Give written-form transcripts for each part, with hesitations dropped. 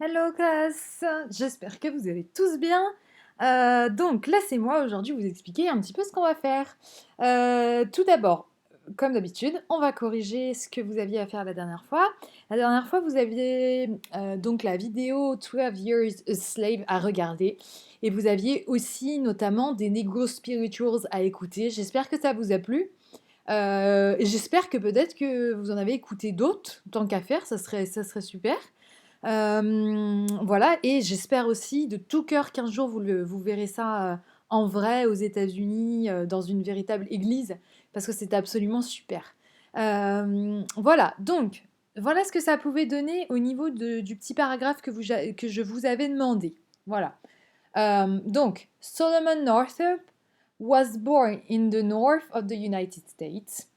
Hello classe, j'espère que vous allez tous bien. Donc laissez-moi aujourd'hui vous expliquer un petit peu ce qu'on va faire. Tout d'abord, comme d'habitude, on va corriger ce que vous aviez à faire la dernière fois. La dernière fois, vous aviez donc la vidéo 12 Years a Slave à regarder et vous aviez aussi notamment des Negro Spirituals à écouter. J'espère que ça vous a plu. Et j'espère que peut-être que vous en avez écouté d'autres, tant qu'à faire, ça serait super. Voilà, et j'espère aussi de tout cœur qu'un jour vous verrez ça en vrai aux États-Unis, dans une véritable église, parce que c'est absolument super. Voilà, donc voilà ce que ça pouvait donner au niveau du petit paragraphe que je vous avais demandé. Voilà. Donc, Solomon Northup was born in the north of the United States.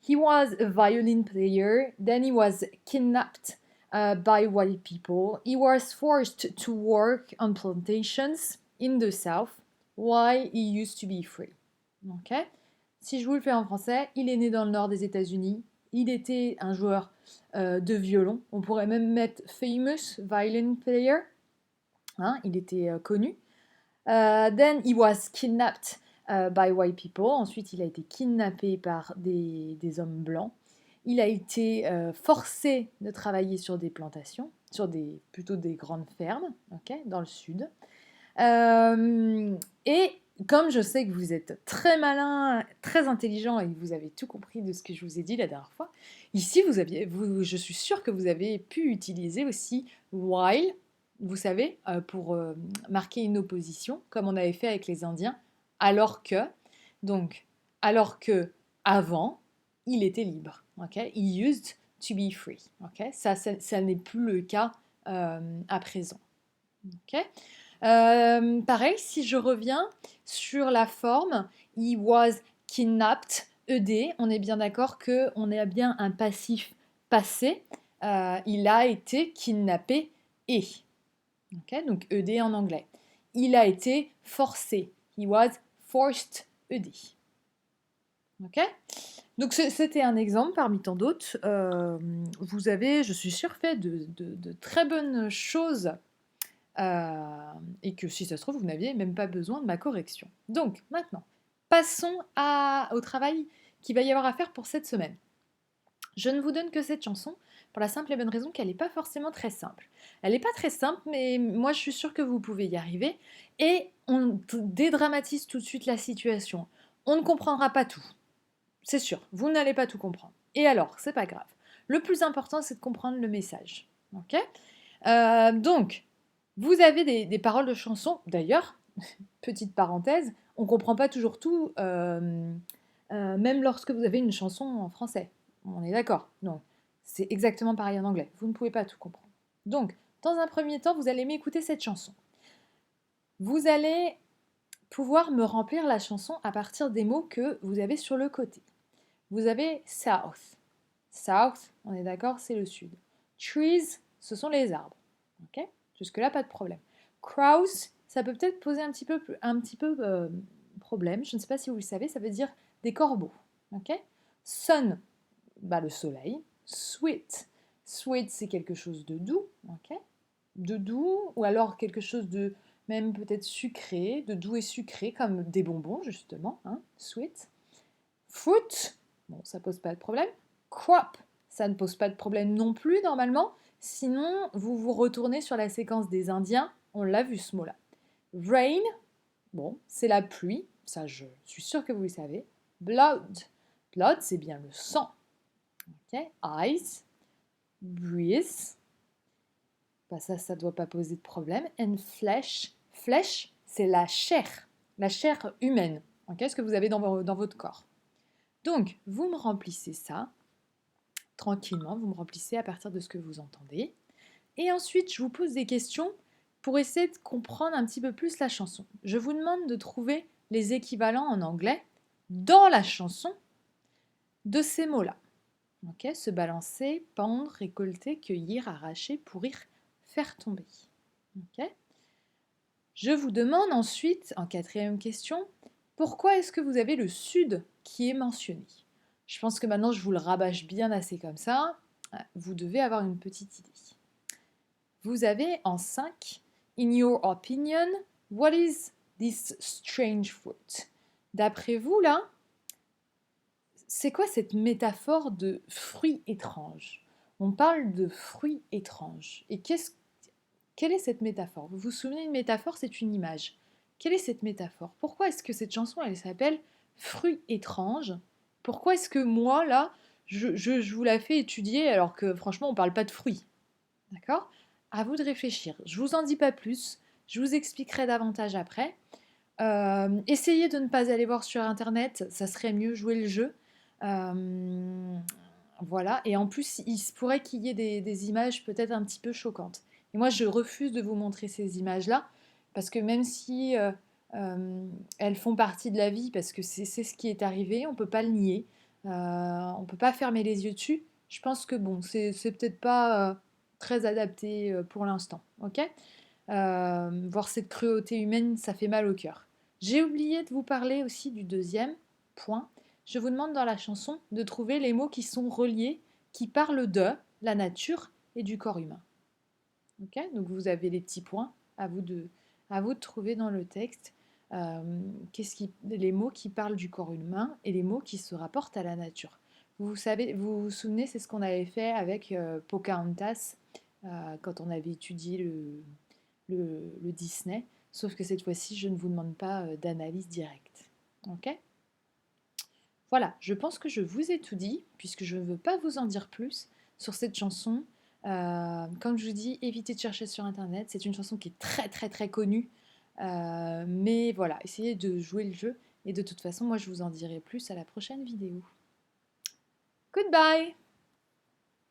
He was a violin player, then he was kidnapped by white people. He was forced to work on plantations in the south while he used to be free. Ok. Si je vous le fais en français, il est né dans le nord des États-Unis. Il était un joueur de violon. On pourrait même mettre famous violin player. Hein, il était connu. Then he was kidnapped by white people. Ensuite, il a été kidnappé par des hommes blancs. Il a été forcé de travailler sur des plantations, plutôt des grandes fermes, ok, dans le sud. Et comme je sais que vous êtes très malin, très intelligent et que vous avez tout compris de ce que je vous ai dit la dernière fois, ici je suis sûre que vous avez pu utiliser aussi while, vous savez, pour marquer une opposition, comme on avait fait avec les Indiens, alors que, donc, alors que avant, il était libre, ok? He used to be free, ok? Ça n'est plus le cas à présent, ok? Pareil, si je reviens sur la forme, he was kidnapped, ed, on est bien d'accord que on a bien un passif passé. Il a été kidnappé et. Okay, donc ed en anglais. Il a été forcé. He was forced ed. Ok. Donc c'était un exemple parmi tant d'autres. Vous avez, je suis sûre, fait de très bonnes choses et que si ça se trouve, vous n'aviez même pas besoin de ma correction. Donc maintenant, passons au travail qu'il va y avoir à faire pour cette semaine. Je ne vous donne que cette chanson pour la simple et bonne raison qu'elle n'est pas forcément très simple. Elle n'est pas très simple, mais moi je suis sûre que vous pouvez y arriver. Et on dédramatise tout de suite la situation. On ne comprendra pas tout. C'est sûr, vous n'allez pas tout comprendre. Et alors, c'est pas grave. Le plus important, c'est de comprendre le message. Ok. Donc, vous avez des paroles de chansons. D'ailleurs, petite parenthèse, on ne comprend pas toujours tout, même lorsque vous avez une chanson en français. On est d'accord. Donc, c'est exactement pareil en anglais. Vous ne pouvez pas tout comprendre. Donc, dans un premier temps, vous allez m'écouter cette chanson. Vous allez pouvoir me remplir la chanson à partir des mots que vous avez sur le côté. Vous avez south. South, on est d'accord, c'est le sud. Trees, ce sont les arbres. Ok. Jusque-là, pas de problème. Crows, ça peut peut-être poser un petit peu problème. Je ne sais pas si vous le savez, ça veut dire des corbeaux. Ok. Sun, bah, le soleil. Sweet, sweet, c'est quelque chose de doux. Ok. De doux, ou alors quelque chose de même peut-être sucré, de doux et sucré, comme des bonbons justement. Hein, sweet. Fruit, bon, ça pose pas de problème. Crop, ça ne pose pas de problème non plus normalement. Sinon, vous vous retournez sur la séquence des Indiens, on l'a vu ce mot-là. Rain, bon, c'est la pluie, ça je suis sûre que vous le savez. Blood, blood c'est bien le sang. Okay. Eyes, breathe, bah ça doit pas poser de problème. And flesh, flesh c'est la chair humaine, okay, ce que vous avez dans votre corps. Donc, vous me remplissez ça tranquillement, vous me remplissez à partir de ce que vous entendez. Et ensuite, je vous pose des questions pour essayer de comprendre un petit peu plus la chanson. Je vous demande de trouver les équivalents en anglais dans la chanson de ces mots-là. Okay, se balancer, pendre, récolter, cueillir, arracher, pourrir, faire tomber. Okay. Je vous demande ensuite, en quatrième question, pourquoi est-ce que vous avez le sud qui est mentionné? Je pense que maintenant je vous le rabâche bien assez comme ça. Vous devez avoir une petite idée. vous avez en 5, in your opinion, what is this strange fruit? D'après vous, là, c'est quoi cette métaphore de fruit étrange? On parle de fruits étranges. Et quelle est cette métaphore? Vous vous souvenez, une métaphore, c'est une image. Quelle est cette métaphore? Pourquoi est-ce que cette chanson, elle s'appelle Fruits étranges? Pourquoi est-ce que moi, là, je vous la fais étudier alors que franchement, on ne parle pas de fruits? D'accord? À vous de réfléchir. Je vous en dis pas plus. Je vous expliquerai davantage après. Essayez de ne pas aller voir sur internet, ça serait mieux, jouer le jeu. Euh, voilà, et en plus, il se pourrait qu'il y ait des images peut-être un petit peu choquantes. Et moi, je refuse de vous montrer ces images-là, parce que même si elles font partie de la vie, parce que c'est ce qui est arrivé, on ne peut pas le nier, on ne peut pas fermer les yeux dessus. Je pense que bon, c'est peut-être pas très adapté pour l'instant, ok? Voir cette cruauté humaine, ça fait mal au cœur. J'ai oublié de vous parler aussi du deuxième point. Je vous demande dans la chanson de trouver les mots qui sont reliés, qui parlent de la nature et du corps humain. Ok? Donc vous avez les petits points à vous de trouver dans le texte. Les mots qui parlent du corps humain et les mots qui se rapportent à la nature. Vous vous souvenez, c'est ce qu'on avait fait avec Pocahontas quand on avait étudié le Disney, sauf que cette fois-ci, je ne vous demande pas d'analyse directe. Ok? Voilà, je pense que je vous ai tout dit, puisque je ne veux pas vous en dire plus sur cette chanson. Comme je vous dis, évitez de chercher sur Internet. C'est une chanson qui est très très très connue. Mais voilà, essayez de jouer le jeu. Et de toute façon, moi, je vous en dirai plus à la prochaine vidéo. Goodbye!